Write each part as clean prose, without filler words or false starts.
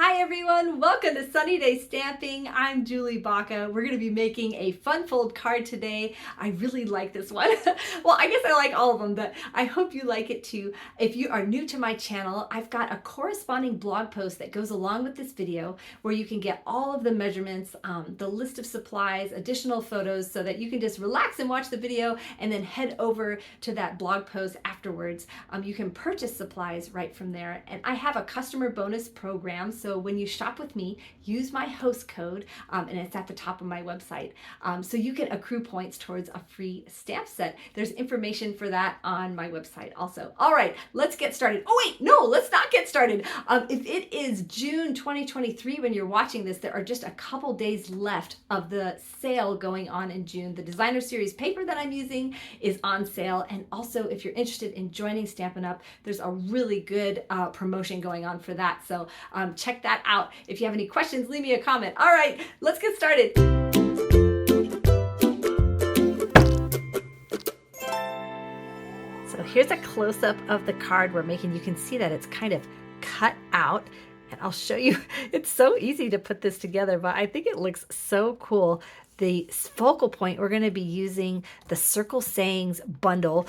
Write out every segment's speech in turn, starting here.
Hi everyone, welcome to Sunny Day Stamping. I'm Julie Baca. We're going to be making a fun fold card today. I really like this one. Well, I guess I like all of them, but I hope you like it too. If you are new to my channel, I've got a corresponding blog post that goes along with this video where you can get all of the measurements, the list of supplies, additional photos, so that you can just relax and watch the video and then head over to that blog post afterwards. You can purchase supplies right from there. And I have a customer bonus program. So when you shop with me, use my host code, and it's at the top of my website. So you can accrue points towards a free stamp set. There's information for that on my website also. All right, let's get started. Oh wait, no, let's not get started. If it is June 2023 when you're watching this, there are just a couple days left of the sale going on in June. The designer series paper that I'm using is on sale. And also if you're interested in joining Stampin' Up, there's a really good promotion going on for that. So check that out. If you have any questions, leave me a comment. All right, let's get started. So here's a close-up of the card we're making. You can see that it's kind of cut out. And I'll show you, it's so easy to put this together, but I think it looks so cool. The focal point, we're going to be using the Circle Sayings bundle.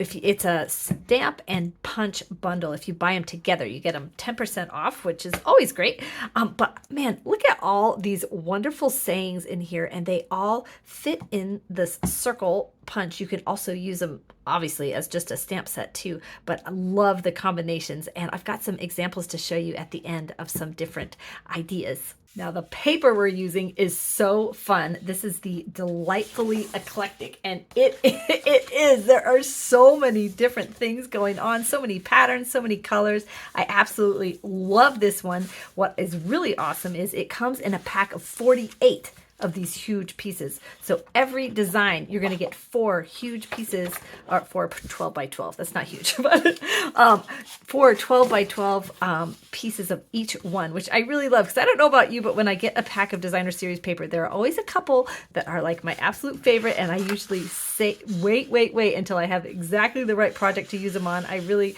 It's a stamp and punch bundle. If you buy them together, you get them 10% off, which is always great. But man, look at all these wonderful sayings in here, and they all fit in this circle punch. You can also use them obviously as just a stamp set too, but I love the combinations, and I've got some examples to show you at the end of some different ideas. Now the paper we're using is so fun. This is the Delightfully Eclectic, and it is. There are so many different things going on, so many patterns, so many colors. I absolutely love this one. What is really awesome is it comes in a pack of 48 of these huge pieces. So every design, you're going to get 4 huge pieces, or 4 12 by 12. That's not huge, but 4 12 by 12 pieces of each one, which I really love, because I don't know about you, but when I get a pack of designer series paper, there are always a couple that are like my absolute favorite, and I usually say, wait until I have exactly the right project to use them on. I really,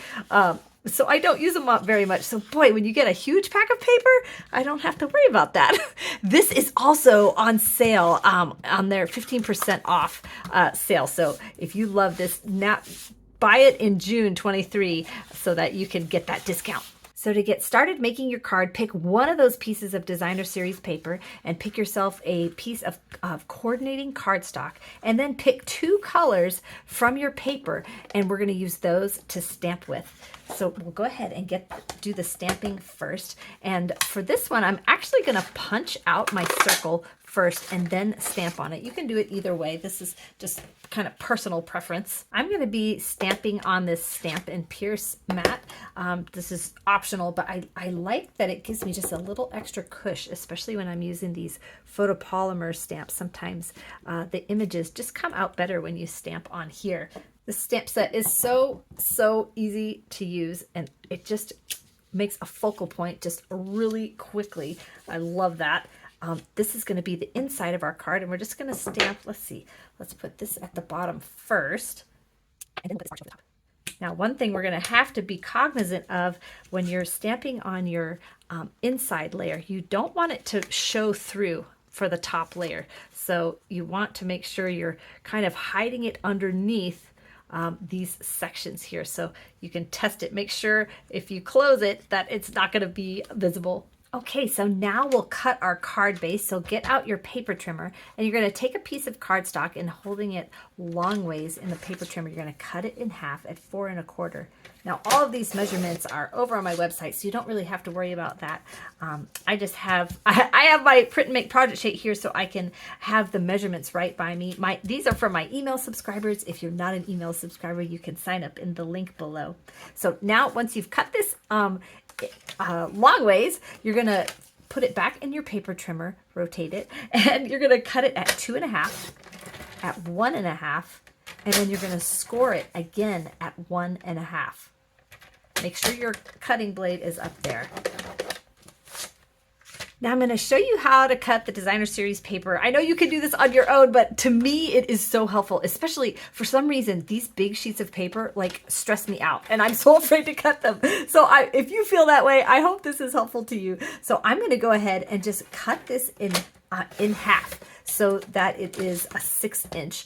so I don't use them up very much. So boy, when you get a huge pack of paper, I don't have to worry about that. This is also on sale on their 15% off sale. So if you love this, now buy it in June 23 so that you can get that discount. So to get started making your card, pick one of those pieces of designer series paper and pick yourself a piece of coordinating cardstock, and then pick 2 colors from your paper, and we're going to use those to stamp with. So we'll go ahead and do the stamping first. And for this one, I'm actually going to punch out my circle first and then stamp on it. You can do it either way. This is just kind of personal preference. I'm going to be stamping on this Stamp and Pierce mat. This is optional, but I like that it gives me just a little extra cush, especially when I'm using these photopolymer stamps. Sometimes the images just come out better when you stamp on here. The stamp set is so easy to use, and it just makes a focal point just really quickly. I love that. This is going to be the inside of our card, and we're just going to stamp. Let's see. Let's put this at the bottom first, and then put this part at the top. Now, one thing we're going to have to be cognizant of when you're stamping on your inside layer, you don't want it to show through for the top layer. So you want to make sure you're kind of hiding it underneath these sections here, so you can test it. Make sure if you close it that it's not going to be visible. Okay, so now we'll cut our card base. So get out your paper trimmer, and you're going to take a piece of cardstock, and holding it long ways in the paper trimmer, you're going to cut it in half at 4 1/4. Now, all of these measurements are over on my website, so you don't really have to worry about that. I just have, I have my print and make project sheet here, so I can have the measurements right by me. These are for my email subscribers. If you're not an email subscriber, you can sign up in the link below. So now, once you've cut this long ways, you're going to put it back in your paper trimmer, rotate it, and you're going to cut it at 2 1/2, at 1 1/2, and then you're going to score it again at 1 1/2. Make sure your cutting blade is up there. Now I'm going to show you how to cut the designer series paper. I know you can do this on your own, but to me it is so helpful, especially for some reason these big sheets of paper like stress me out and I'm so afraid to cut them. So if you feel that way, I hope this is helpful to you. So I'm going to go ahead and just cut this in half so that it is a 6-inch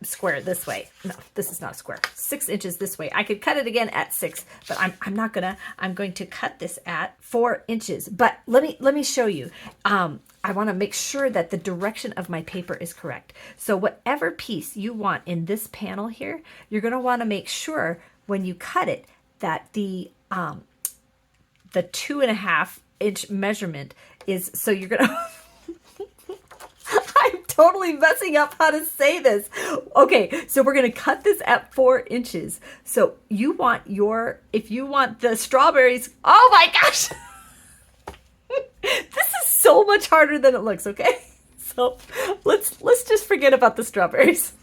square this way. No, this is not a square. 6 inches this way. I could cut it again at 6, but I'm not gonna. I'm going to cut this at 4 inches. But let me show you. I want to make sure that the direction of my paper is correct. So whatever piece you want in this panel here, you're gonna want to make sure when you cut it that the 2.5-inch measurement is. So you're gonna. I'm totally messing up how to say this. Okay, so we're going to cut this at 4 inches. So you want if you want the strawberries, oh my gosh. This is so much harder than it looks, okay? So let's just forget about the strawberries.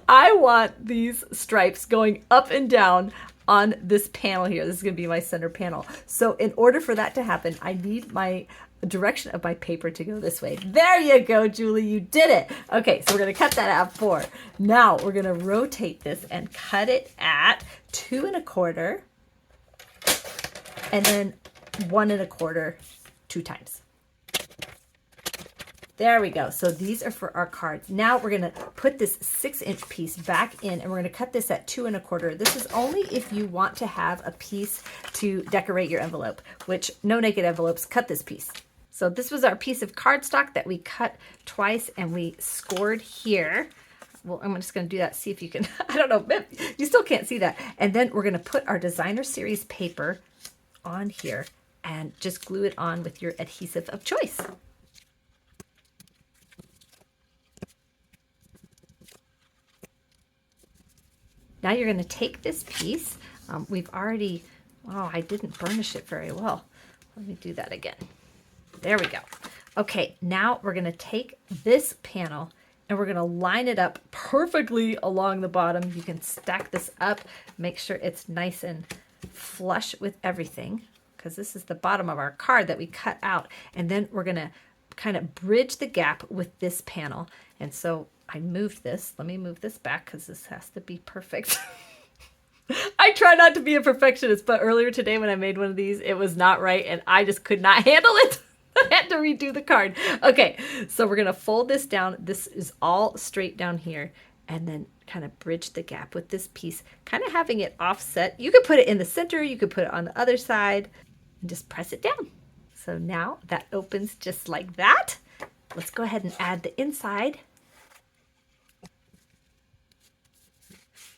I want these stripes going up and down on this panel here. This is going to be my center panel. So in order for that to happen, I need my direction of my paper to go this way. There you go, Julie, you did it. Okay, so we're going to cut that at 4. Now we're going to rotate this and cut it at 2 1/4 and then 1 1/4 2 times. There we go. So these are for our cards. Now we're going to put this 6-inch piece back in and we're going to cut this at 2 1/4. This is only if you want to have a piece to decorate your envelope, which no naked envelopes cut this piece. So this was our piece of cardstock that we cut twice and we scored here. Well, I'm just going to do that. See if you can, I don't know, you still can't see that. And then we're going to put our designer series paper on here and just glue it on with your adhesive of choice. Now you're going to take this piece. We've already, oh, I didn't burnish it very well. Let me do that again. There we go. Okay, now we're going to take this panel and we're going to line it up perfectly along the bottom. You can stack this up, make sure it's nice and flush with everything because this is the bottom of our card that we cut out. And then we're going to kind of bridge the gap with this panel. And so I moved this. Let me move this back because this has to be perfect. I try not to be a perfectionist, but earlier today when I made one of these, it was not right and I just could not handle it. I had to redo the card. Okay, so we're going to fold this down. This is all straight down here and then kind of bridge the gap with this piece, kind of having it offset. You could put it in the center, you could put it on the other side and just press it down. So now that opens just like that. Let's go ahead and add the inside.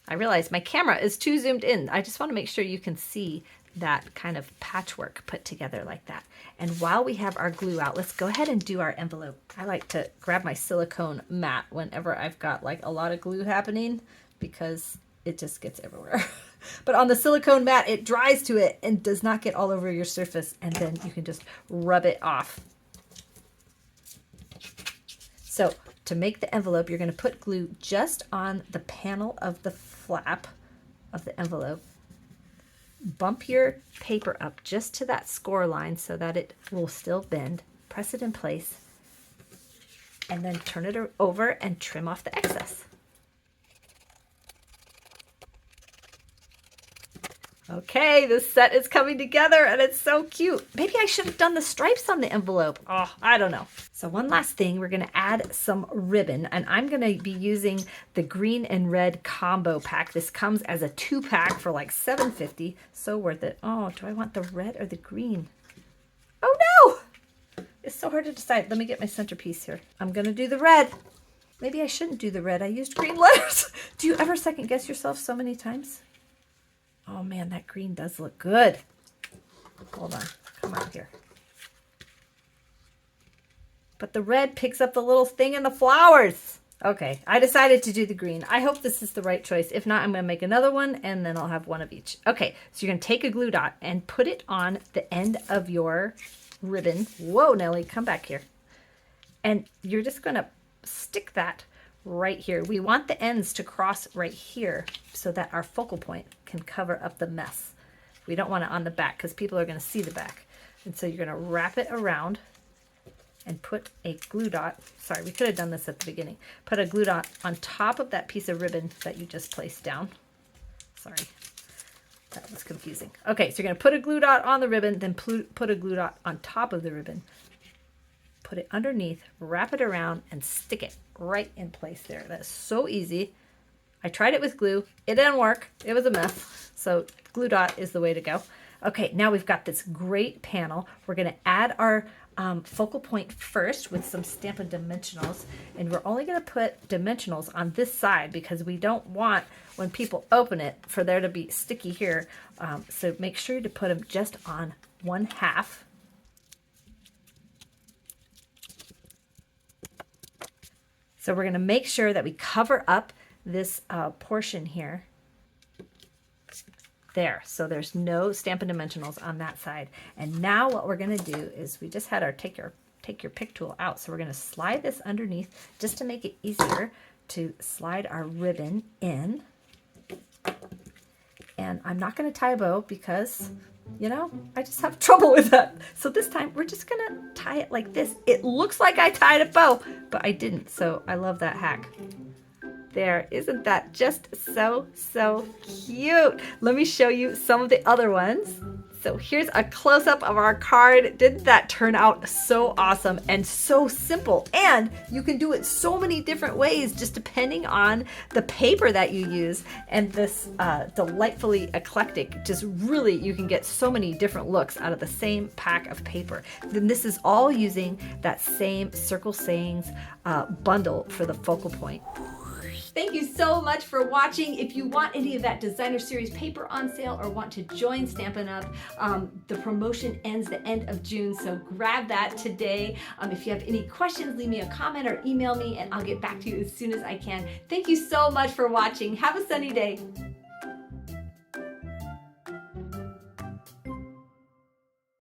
I realize my camera is too zoomed in. I just want to make sure you can see that kind of patchwork put together like that. And while we have our glue out, let's go ahead and do our envelope. I like to grab my silicone mat whenever I've got like a lot of glue happening because it just gets everywhere. But on the silicone mat, it dries to it and does not get all over your surface. And then you can just rub it off. So to make the envelope, you're going to put glue just on the panel of the flap of the envelope. Bump your paper up just to that score line so that it will still bend. Press it in place and then turn it over and trim off the excess. Okay, this set is coming together and it's so cute. Maybe I should have done the stripes on the envelope. Oh, I don't know. So one last thing, we're going to add some ribbon and I'm going to be using the green and red combo pack. This comes as a 2-pack for like $7.50. So worth it. Oh, do I want the red or the green? Oh no! It's so hard to decide. Let me get my centerpiece here. I'm going to do the red. Maybe I shouldn't do the red. I used green letters. Do you ever second guess yourself so many times? Oh man, that green does look good. Hold on, come on here. But the red picks up the little thing in the flowers. Okay, I decided to do the green. I hope this is the right choice. If not, I'm gonna make another one and then I'll have one of each. Okay, so you're gonna take a glue dot and put it on the end of your ribbon. Whoa, Nellie, come back here. And you're just gonna stick that right here. We want the ends to cross right here so that our focal point can cover up the mess. We don't want it on the back because people are going to see the back. And so you're going to wrap it around and put a glue dot. Sorry, we could have done this at the beginning. Put a glue dot on top of that piece of ribbon that you just placed down. Sorry, that was confusing. Okay, so you're going to put a glue dot on the ribbon, then put a glue dot on top of the ribbon. Put it underneath, wrap it around, and stick it right in place there. That's so easy. I tried it with glue. It didn't work. It was a mess. So glue dot is the way to go. Okay, now we've got this great panel. We're going to add our focal point first with some Stampin' Dimensionals. And we're only going to put dimensionals on this side because we don't want, when people open it, for there to be sticky here. So make sure to put them just on 1/2. So we're going to make sure that we cover up this portion here. There, so there's no Stampin' Dimensionals on that side. And now what we're going to do is we just had our take your pick tool out. So we're going to slide this underneath just to make it easier to slide our ribbon in. And I'm not going to tie a bow because, you know, I just have trouble with that. So this time we're just going to tie it like this. It looks like I tied a bow, but I didn't. So I love that hack. There, isn't that just so cute? Let me show you some of the other ones. So here's a close-up of our card. Didn't that turn out so awesome and so simple? And you can do it so many different ways just depending on the paper that you use. And this delightfully eclectic, just really, you can get so many different looks out of the same pack of paper. Then this is all using that same Circle Sayings bundle for the focal point. Thank you so much for watching. If you want any of that designer series paper on sale or want to join Stampin' Up, the promotion ends the end of June, so grab that today. If you have any questions, leave me a comment or email me and I'll get back to you as soon as I can. Thank you so much for watching. Have a sunny day.